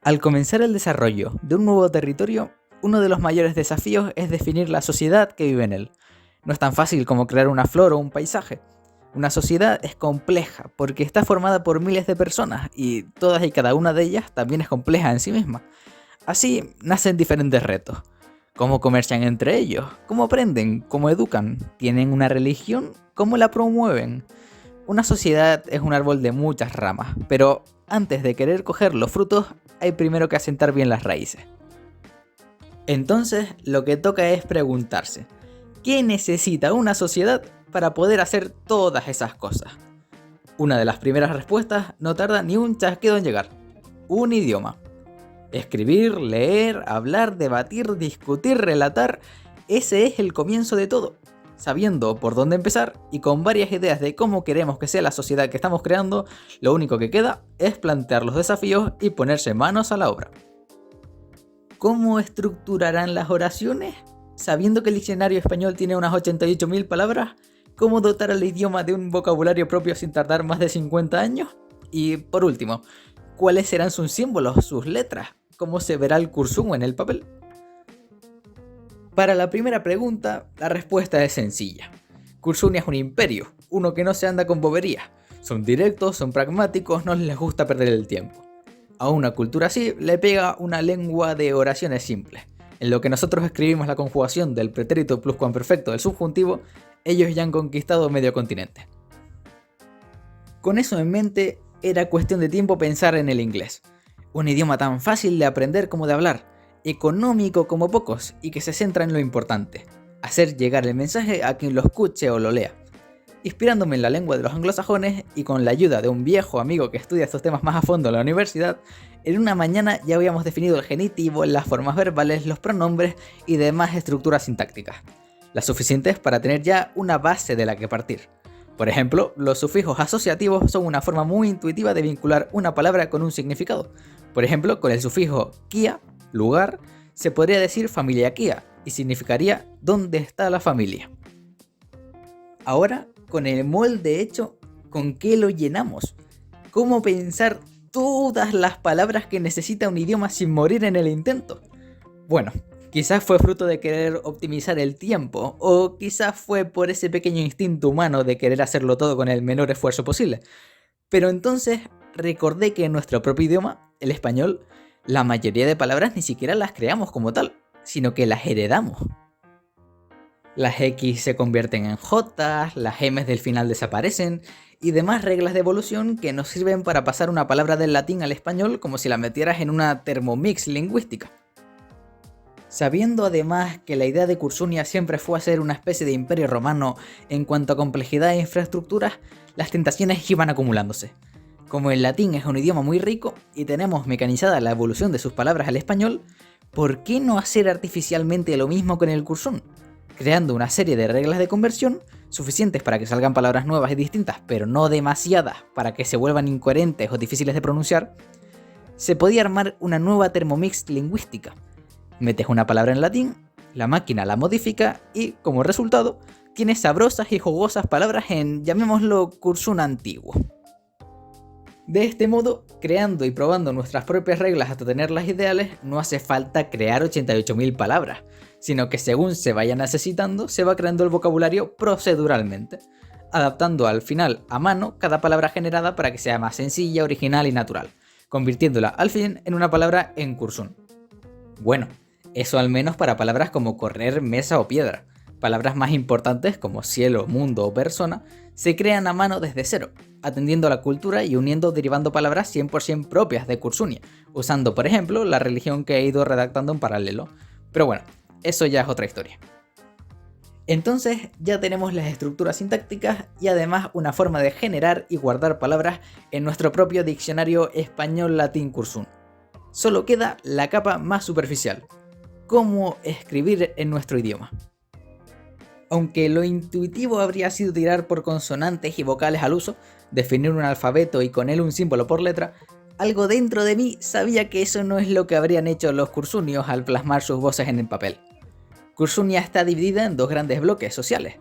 Al comenzar el desarrollo de un nuevo territorio, uno de los mayores desafíos es definir la sociedad que vive en él. No es tan fácil como crear una flor o un paisaje. Una sociedad es compleja porque está formada por miles de personas y todas y cada una de ellas también es compleja en sí misma. Así nacen diferentes retos. ¿Cómo comercian entre ellos? ¿Cómo aprenden? ¿Cómo educan? ¿Tienen una religión? ¿Cómo la promueven? Una sociedad es un árbol de muchas ramas, pero antes de querer coger los frutos, hay primero que asentar bien las raíces. Entonces, lo que toca es preguntarse, ¿qué necesita una sociedad para poder hacer todas esas cosas? Una de las primeras respuestas no tarda ni un chasquido en llegar. Un idioma. Escribir, leer, hablar, debatir, discutir, relatar, ese es el comienzo de todo. Sabiendo por dónde empezar y con varias ideas de cómo queremos que sea la sociedad que estamos creando, lo único que queda es plantear los desafíos y ponerse manos a la obra. ¿Cómo estructurarán las oraciones? Sabiendo que el diccionario español tiene unas 88.000 palabras, ¿cómo dotar al idioma de un vocabulario propio sin tardar más de 50 años? Y por último, ¿cuáles serán sus símbolos, sus letras? ¿Cómo se verá el cursum en el papel? Para la primera pregunta, la respuesta es sencilla. Cursunia es un imperio, uno que no se anda con boberías. Son directos, son pragmáticos, no les gusta perder el tiempo. A una cultura así le pega una lengua de oraciones simples. En lo que nosotros escribimos la conjugación del pretérito pluscuamperfecto del subjuntivo, ellos ya han conquistado medio continente. Con eso en mente, era cuestión de tiempo pensar en el inglés. Un idioma tan fácil de aprender como de hablar, económico como pocos y que se centra en lo importante, hacer llegar el mensaje a quien lo escuche o lo lea. Inspirándome en la lengua de los anglosajones y con la ayuda de un viejo amigo que estudia estos temas más a fondo en la universidad, en una mañana ya habíamos definido el genitivo, las formas verbales, los pronombres y demás estructuras sintácticas, las suficientes para tener ya una base de la que partir. Por ejemplo, los sufijos asociativos son una forma muy intuitiva de vincular una palabra con un significado. Por ejemplo, con el sufijo kia, lugar, se podría decir familia kia y significaría ¿dónde está la familia? Ahora, con el molde hecho, ¿con qué lo llenamos? ¿Cómo pensar todas las palabras que necesita un idioma sin morir en el intento? Bueno, quizás fue fruto de querer optimizar el tiempo, o quizás fue por ese pequeño instinto humano de querer hacerlo todo con el menor esfuerzo posible. Pero entonces recordé que en nuestro propio idioma, el español, la mayoría de palabras ni siquiera las creamos como tal, sino que las heredamos. Las X se convierten en J, las M del final desaparecen, y demás reglas de evolución que nos sirven para pasar una palabra del latín al español como si la metieras en una Thermomix lingüística. Sabiendo además que la idea de Cursunia siempre fue hacer una especie de imperio romano en cuanto a complejidad e infraestructuras, las tentaciones iban acumulándose. Como el latín es un idioma muy rico y tenemos mecanizada la evolución de sus palabras al español, ¿por qué no hacer artificialmente lo mismo con el cursum? Creando una serie de reglas de conversión suficientes para que salgan palabras nuevas y distintas, pero no demasiadas para que se vuelvan incoherentes o difíciles de pronunciar, se podía armar una nueva Thermomix lingüística. Metes una palabra en latín, la máquina la modifica y, como resultado, tienes sabrosas y jugosas palabras en, llamémoslo, cursum antiguo. De este modo, creando y probando nuestras propias reglas hasta tener las ideales, no hace falta crear 88.000 palabras, sino que según se vaya necesitando, se va creando el vocabulario proceduralmente, adaptando al final a mano cada palabra generada para que sea más sencilla, original y natural, convirtiéndola al fin en una palabra en cursum. Bueno, eso al menos para palabras como correr, mesa o piedra. Palabras más importantes como cielo, mundo o persona se crean a mano desde cero, atendiendo a la cultura y uniendo derivando palabras 100% propias de Cursunia, usando por ejemplo la religión que he ido redactando en paralelo. Pero bueno, eso ya es otra historia. Entonces ya tenemos las estructuras sintácticas y además una forma de generar y guardar palabras en nuestro propio diccionario español-latín Cursum. Solo queda la capa más superficial: cómo escribir en nuestro idioma. Aunque lo intuitivo habría sido tirar por consonantes y vocales al uso, definir un alfabeto y con él un símbolo por letra, algo dentro de mí sabía que eso no es lo que habrían hecho los cursunios al plasmar sus voces en el papel. Cursunia está dividida en dos grandes bloques sociales,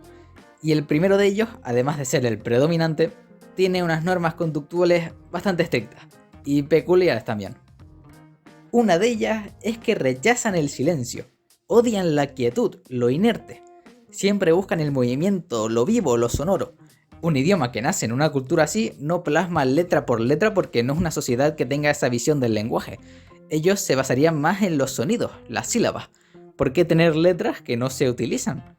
y el primero de ellos, además de ser el predominante, tiene unas normas conductuales bastante estrictas, y peculiares también. Una de ellas es que rechazan el silencio, odian la quietud, lo inerte. Siempre buscan el movimiento, lo vivo, lo sonoro. Un idioma que nace en una cultura así no plasma letra por letra porque no es una sociedad que tenga esa visión del lenguaje. Ellos se basarían más en los sonidos, las sílabas. ¿Por qué tener letras que no se utilizan?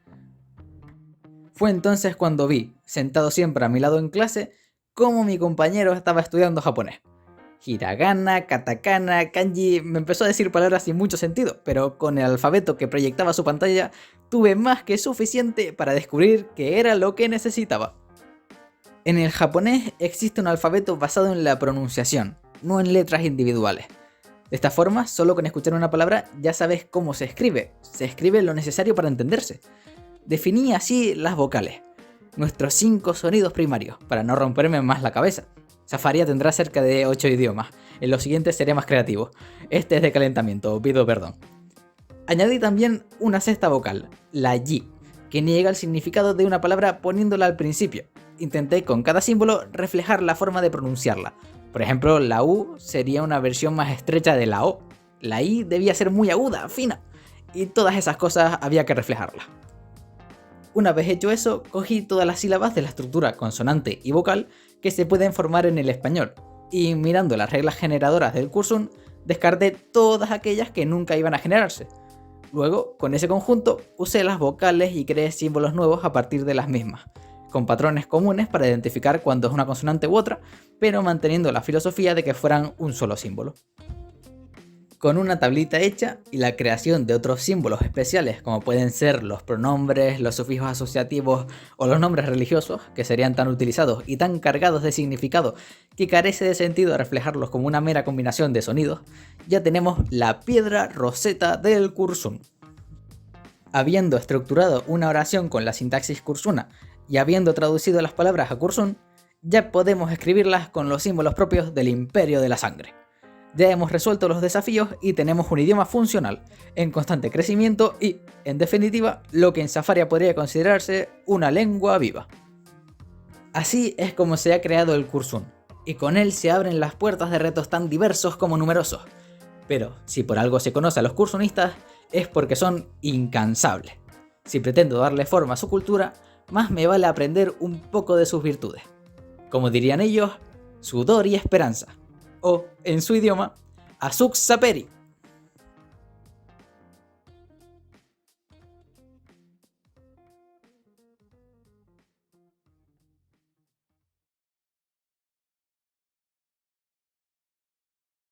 Fue entonces cuando vi, sentado siempre a mi lado en clase, cómo mi compañero estaba estudiando japonés. Hiragana, katakana, kanji, me empezó a decir palabras sin mucho sentido, pero con el alfabeto que proyectaba su pantalla, tuve más que suficiente para descubrir qué era lo que necesitaba. En el japonés existe un alfabeto basado en la pronunciación, no en letras individuales. De esta forma, solo con escuchar una palabra ya sabes cómo se escribe lo necesario para entenderse. Definí así las vocales, nuestros 5 sonidos primarios, para no romperme más la cabeza. Safaria tendrá cerca de 8 idiomas, en los siguientes seré más creativo. Este es de calentamiento, pido perdón. Añadí también una sexta vocal, la yi, que niega el significado de una palabra poniéndola al principio. Intenté con cada símbolo reflejar la forma de pronunciarla. Por ejemplo, la U sería una versión más estrecha de la O. La I debía ser muy aguda, fina. Y todas esas cosas había que reflejarlas. Una vez hecho eso, cogí todas las sílabas de la estructura consonante y vocal que se pueden formar en el español, y mirando las reglas generadoras del Curzum, descarté todas aquellas que nunca iban a generarse. Luego, con ese conjunto, usé las vocales y creé símbolos nuevos a partir de las mismas, con patrones comunes para identificar cuándo es una consonante u otra, pero manteniendo la filosofía de que fueran un solo símbolo. Con una tablita hecha y la creación de otros símbolos especiales como pueden ser los pronombres, los sufijos asociativos o los nombres religiosos, que serían tan utilizados y tan cargados de significado que carece de sentido reflejarlos como una mera combinación de sonidos, ya tenemos la piedra roseta del Curzum. Habiendo estructurado una oración con la sintaxis curzuna y habiendo traducido las palabras a Curzum, ya podemos escribirlas con los símbolos propios del Imperio de la Sangre. Ya hemos resuelto los desafíos y tenemos un idioma funcional, en constante crecimiento y, en definitiva, lo que en Safaria podría considerarse una lengua viva. Así es como se ha creado el Curzum, y con él se abren las puertas de retos tan diversos como numerosos. Pero, si por algo se conoce a los cursunistas, es porque son incansables. Si pretendo darle forma a su cultura, más me vale aprender un poco de sus virtudes. Como dirían ellos, sudor y esperanza. O, en su idioma, Azuk Saperi.